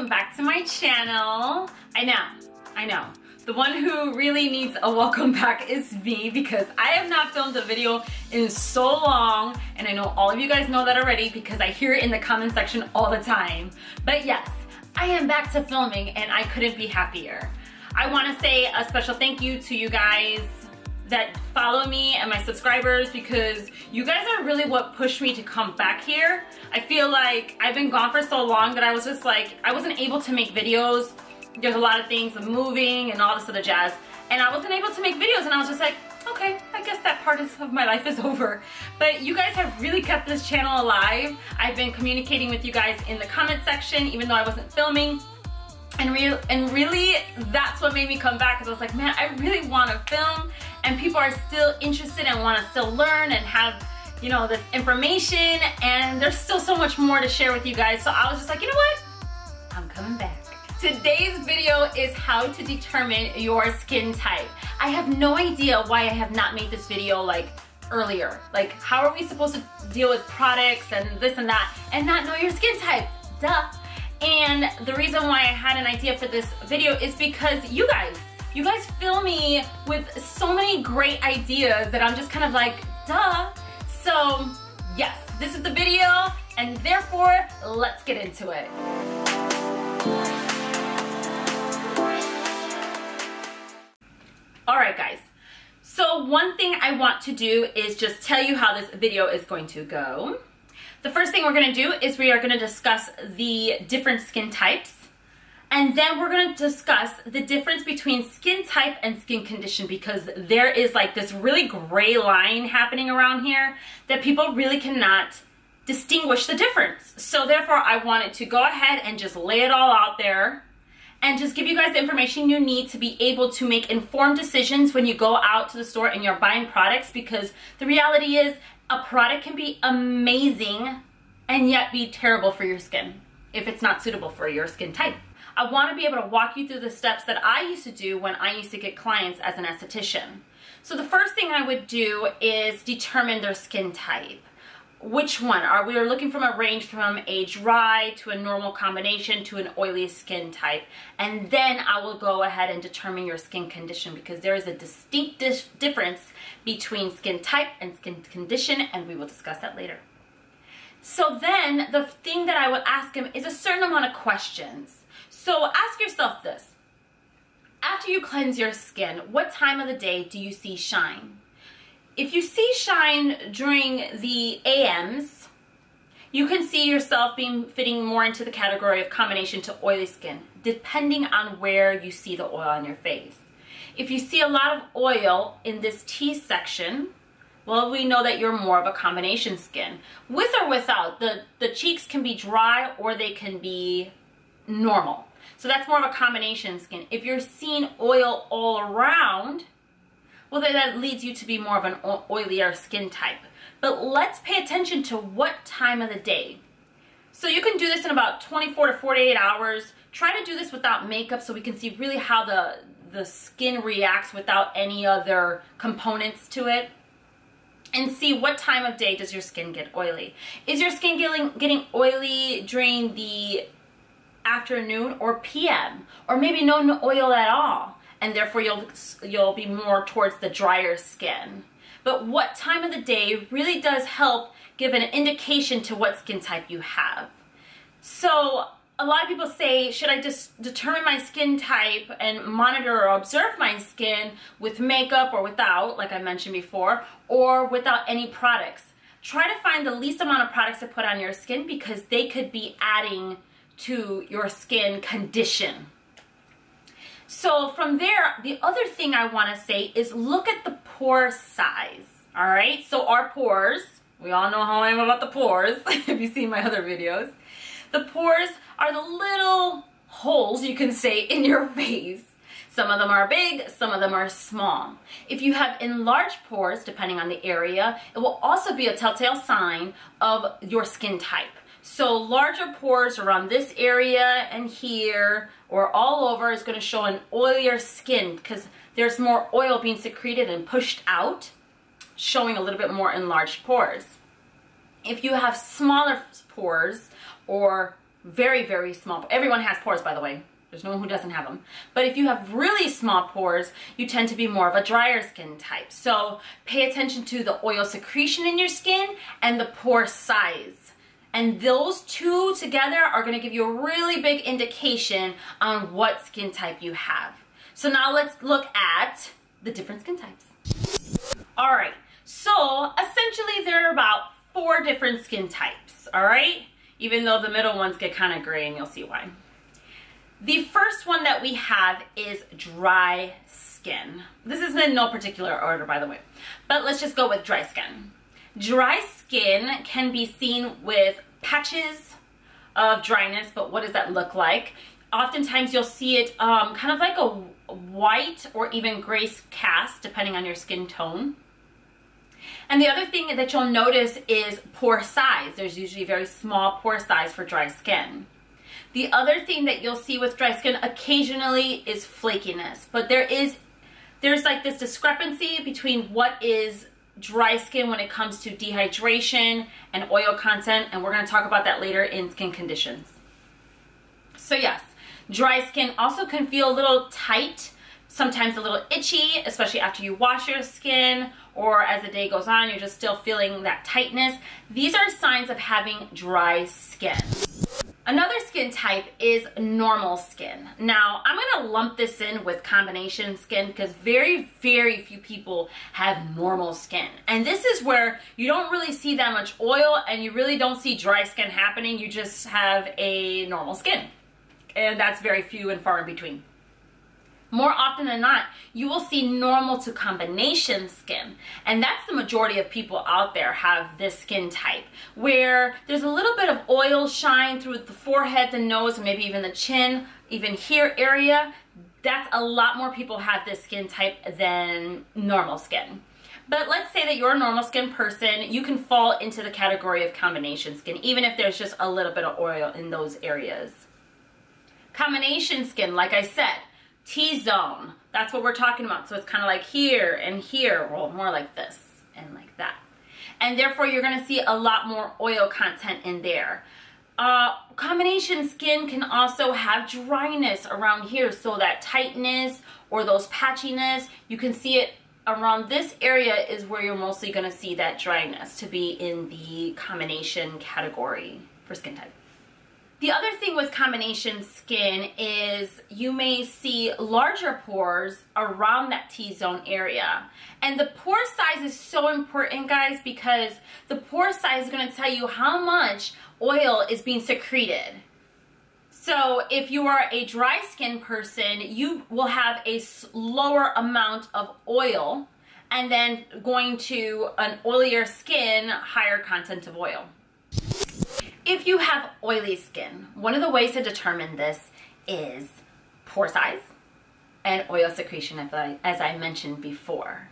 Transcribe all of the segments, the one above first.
welcome back to my channel. I know. The one who really needs a welcome back is me because I have not filmed a video in so long, and I know all of you guys know that already because I hear it in the comment section all the time. But yes, I am back to filming and I couldn't be happier. I want to say a special thank you to you guys that follow me and my subscribers because you guys are really what pushed me to come back here. I feel like I've been gone for so long that I was just like, I wasn't able to make videos. There's a lot of things, moving and all this other jazz, and I wasn't able to make videos, and I was just like, okay, I guess that part of my life is over. But you guys have really kept this channel alive. I've been communicating with you guys in the comment section even though I wasn't filming. And really, that's what made me come back, because I was like, man, I really want to film, and people are still interested and want to still learn and have, you know, this information, and there's still so much more to share with you guys. So I was just like, you know what? I'm coming back. Today's video is how to determine your skin type. I have no idea why I have not made this video like earlier. Like, how are we supposed to deal with products and this and that and not know your skin type? Duh. And the reason why I had an idea for this video is because you guys fill me with so many great ideas that I'm just kind of like, duh. So yes, this is the video, and therefore let's get into it. Alright guys, so one thing I want to do is just tell you how this video is going to go. The first thing we're going to do is we are going to discuss the different skin types, and then we're going to discuss the difference between skin type and skin condition, because there is like this really gray line happening around here that people really cannot distinguish the difference. So therefore I wanted to go ahead and just lay it all out there and just give you guys the information you need to be able to make informed decisions when you go out to the store and you're buying products, because the reality is a product can be amazing and yet be terrible for your skin if it's not suitable for your skin type. I want to be able to walk you through the steps that I used to do when I used to get clients as an esthetician. So the first thing I would do is determine their skin type. Which one? We are looking from a range from a dry to a normal combination to an oily skin type. And then I will go ahead and determine your skin condition, because there is a distinct difference between skin type and skin condition, and we will discuss that later. So then the thing that I would ask him is a certain amount of questions. So ask yourself this. After you cleanse your skin, what time of the day do you see shine? If you see shine during the AMs, you can see yourself fitting more into the category of combination to oily skin, depending on where you see the oil on your face. If you see a lot of oil in this T section, well, we know that you're more of a combination skin. With or without, the cheeks can be dry or they can be normal. So that's more of a combination skin. If you're seeing oil all around, well, then that leads you to be more of an oilier skin type. But let's pay attention to what time of the day. So you can do this in about 24 to 48 hours. Try to do this without makeup so we can see really how the skin reacts without any other components to it. And see what time of day does your skin get oily. Is your skin getting oily during the afternoon or PM? Or maybe no oil at all, and therefore you'll be more towards the drier skin. But what time of the day really does help give an indication to what skin type you have. So a lot of people say, should I just determine my skin type and monitor or observe my skin with makeup or without, like I mentioned before, or without any products? Try to find the least amount of products to put on your skin, because they could be adding to your skin condition. So from there, the other thing I want to say is look at the pore size. All right, so our pores, we all know how I am about the pores if you've seen my other videos. The pores are the little holes, you can say, in your face. Some of them are big, some of them are small. If you have enlarged pores, depending on the area, it will also be a telltale sign of your skin type. So larger pores around this area and here or all over is going to show an oilier skin, because there's more oil being secreted and pushed out, showing a little bit more enlarged pores. If you have smaller pores or very, very small, everyone has pores, by the way. There's no one who doesn't have them. But if you have really small pores, you tend to be more of a drier skin type. So pay attention to the oil secretion in your skin and the pore size. And those two together are going to give you a really big indication on what skin type you have. So now let's look at the different skin types. All right, so essentially there are about 4 different skin types, all right? Even though the middle ones get kind of gray, and you'll see why. The first one that we have is dry skin. This is in no particular order, by the way, but let's just go with dry skin. Dry skin can be seen with patches of dryness, but what does that look like? Oftentimes you'll see it kind of like a white or even gray cast, depending on your skin tone. And the other thing that you'll notice is pore size. There's usually very small pore size for dry skin. The other thing that you'll see with dry skin occasionally is flakiness, but there's like this discrepancy between what is dry skin when it comes to dehydration and oil content, and we're going to talk about that later in skin conditions. So yes, dry skin also can feel a little tight, sometimes a little itchy, especially after you wash your skin, or as the day goes on, you're just still feeling that tightness. These are signs of having dry skin. Another skin type is normal skin. Now, I'm going to lump this in with combination skin because very, very few people have normal skin. And this is where you don't really see that much oil and you really don't see dry skin happening. You just have a normal skin. And that's very few and far in between. More often than not, you will see normal to combination skin. And that's the majority of people out there have this skin type, where there's a little bit of oil shine through the forehead, the nose, and maybe even the chin, even here area. That's a lot more people have this skin type than normal skin. But let's say that you're a normal skin person, you can fall into the category of combination skin, even if there's just a little bit of oil in those areas. Combination skin, like I said, T-zone, that's what we're talking about. So it's kind of like here and here, well, more like this and like that. And therefore you're going to see a lot more oil content in there. Combination skin can also have dryness around here, so that tightness or those patchiness, you can see it around this area is where you're mostly going to see that dryness to be in the combination category for skin type. The other thing with combination skin is you may see larger pores around that T-zone area. And the pore size is so important, guys, because the pore size is going to tell you how much oil is being secreted. So if you are a dry skin person, you will have a lower amount of oil, and then going to an oilier skin, higher content of oil. If you have oily skin, one of the ways to determine this is pore size and oil secretion, as I mentioned before.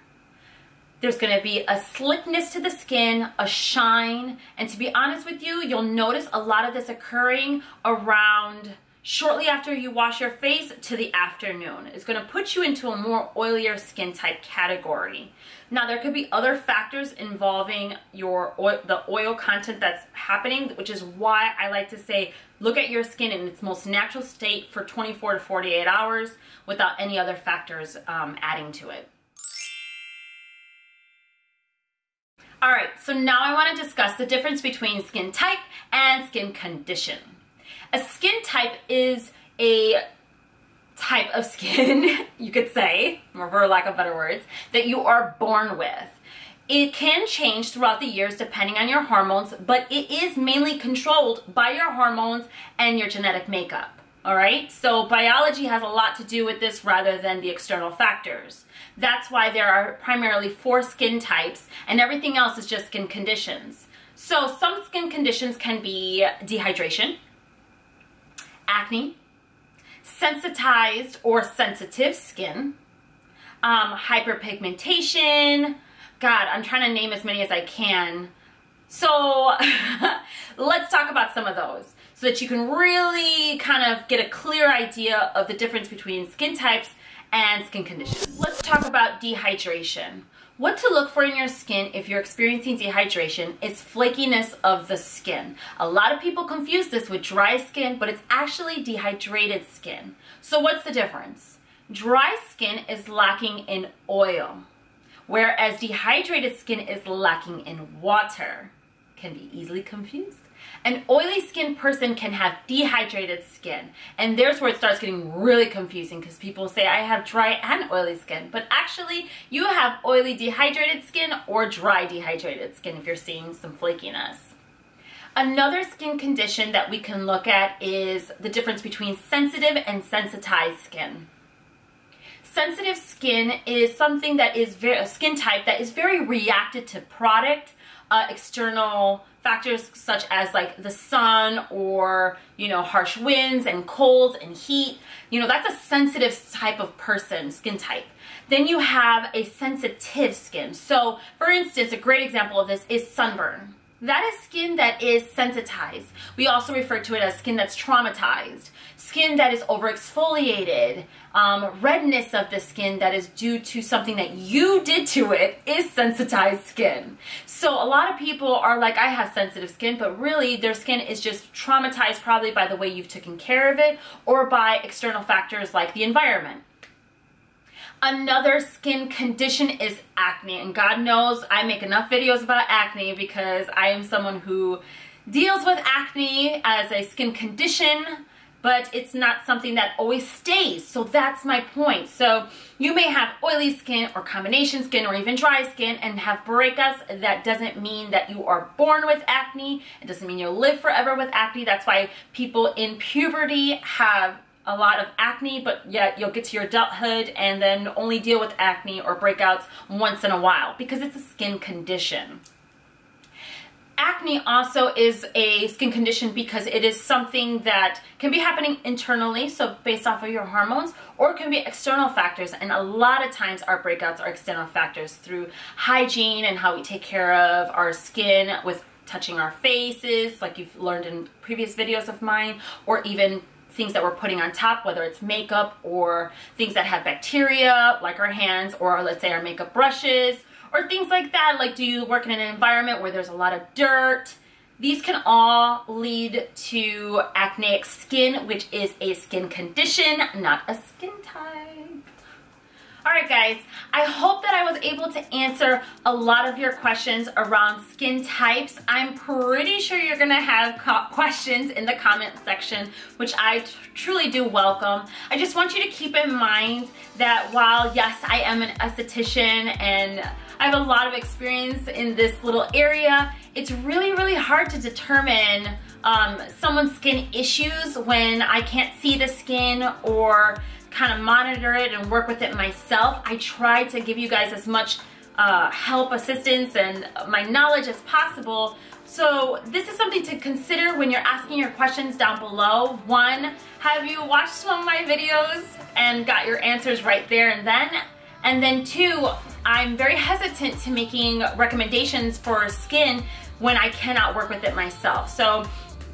There's going to be a slickness to the skin, a shine, and to be honest with you, you'll notice a lot of this occurring around shortly after you wash your face to the afternoon. It's going to put you into a more oilier skin type category. Now, there could be other factors involving the oil content that's happening, which is why I like to say, look at your skin in its most natural state for 24 to 48 hours without any other factors adding to it. All right, so now I want to discuss the difference between skin type and skin condition. A skin type is a type of skin, you could say, or for lack of better words, that you are born with. It can change throughout the years depending on your hormones, but it is mainly controlled by your hormones and your genetic makeup. All right, so biology has a lot to do with this rather than the external factors. That's why there are primarily 4 skin types, and everything else is just skin conditions. So some skin conditions can be dehydration, acne, sensitized or sensitive skin, hyperpigmentation. God, I'm trying to name as many as I can. So let's talk about some of those so that you can really kind of get a clear idea of the difference between skin types and skin conditions. Let's talk about dehydration. What to look for in your skin if you're experiencing dehydration is flakiness of the skin. A lot of people confuse this with dry skin, but it's actually dehydrated skin. So what's the difference? Dry skin is lacking in oil, whereas dehydrated skin is lacking in water. Can be easily confused. An oily skin person can have dehydrated skin, and there's where it starts getting really confusing because people say I have dry and oily skin, but actually you have oily dehydrated skin or dry dehydrated skin if you're seeing some flakiness. Another skin condition that we can look at is the difference between sensitive and sensitized skin. Sensitive skin is something that is a skin type that is very reactive to product, external factors such as like the sun or, harsh winds and colds and heat. That's a sensitive type of person, skin type. Then you have a sensitive skin. So for instance, a great example of this is sunburn. That is skin that is sensitized. We also refer to it as skin that's traumatized, skin that is overexfoliated, redness of the skin that is due to something that you did to it is sensitized skin. So a lot of people are like, I have sensitive skin, but really their skin is just traumatized probably by the way you've taken care of it or by external factors like the environment. Another skin condition is acne, and God knows I make enough videos about acne because I am someone who deals with acne as a skin condition, but it's not something that always stays. So that's my point. So you may have oily skin or combination skin or even dry skin and have breakouts. That doesn't mean that you are born with acne. It doesn't mean you'll live forever with acne. That's why people in puberty have a lot of acne, but yet you'll get to your adulthood and then only deal with acne or breakouts once in a while because it's a skin condition. Acne also is a skin condition because it is something that can be happening internally, so based off of your hormones, or it can be external factors, and a lot of times our breakouts are external factors through hygiene and how we take care of our skin with touching our faces, like you've learned in previous videos of mine, or even things that we're putting on top, whether it's makeup or things that have bacteria, like our hands, or let's say our makeup brushes, or things like that. Like, do you work in an environment where there's a lot of dirt? These can all lead to acneic skin, which is a skin condition, not a skin type. Alright guys, I hope that I was able to answer a lot of your questions around skin types. I'm pretty sure you're going to have questions in the comment section, which I truly do welcome. I just want you to keep in mind that while, yes, I am an esthetician and I have a lot of experience in this little area, it's really, really hard to determine someone's skin issues when I can't see the skin or kind of monitor it and work with it myself. I try to give you guys as much help, assistance, and my knowledge as possible. So this is something to consider when you're asking your questions down below. One, have you watched some of my videos and got your answers right there and then? And then two, I'm very hesitant to making recommendations for skin when I cannot work with it myself. So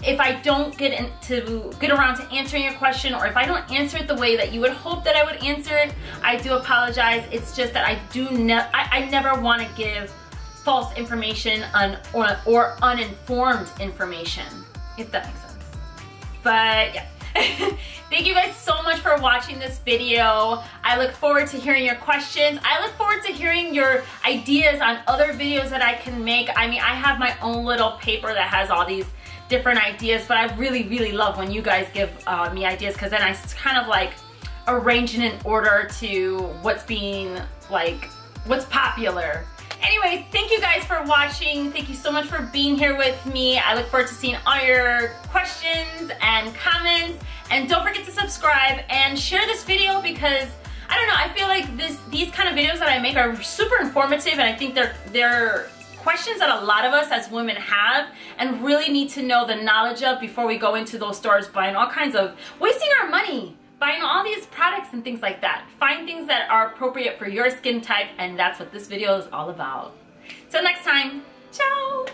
if I don't get around to answering your question, or if I don't answer it the way that you would hope that I would answer it, I do apologize. It's just that I never want to give false information or uninformed information, if that makes sense. But yeah. Thank you guys so much for watching this video. I look forward to hearing your questions. I look forward to hearing your ideas on other videos that I can make. I mean, I have my own little paper that has all these different ideas, but I really, really love when you guys give me ideas, because then I kind of like arrange it in order to what's popular. Anyways, thank you guys for watching. Thank you so much for being here with me. I look forward to seeing all your questions and comments. And don't forget to subscribe and share this video because, I don't know, I feel like these kind of videos that I make are super informative, and I think they're questions that a lot of us as women have and really need to know the knowledge of before we go into those stores buying all kinds of, wasting our money, buying all these products and things like that. Find things that are appropriate for your skin type, and that's what this video is all about. Till next time, ciao!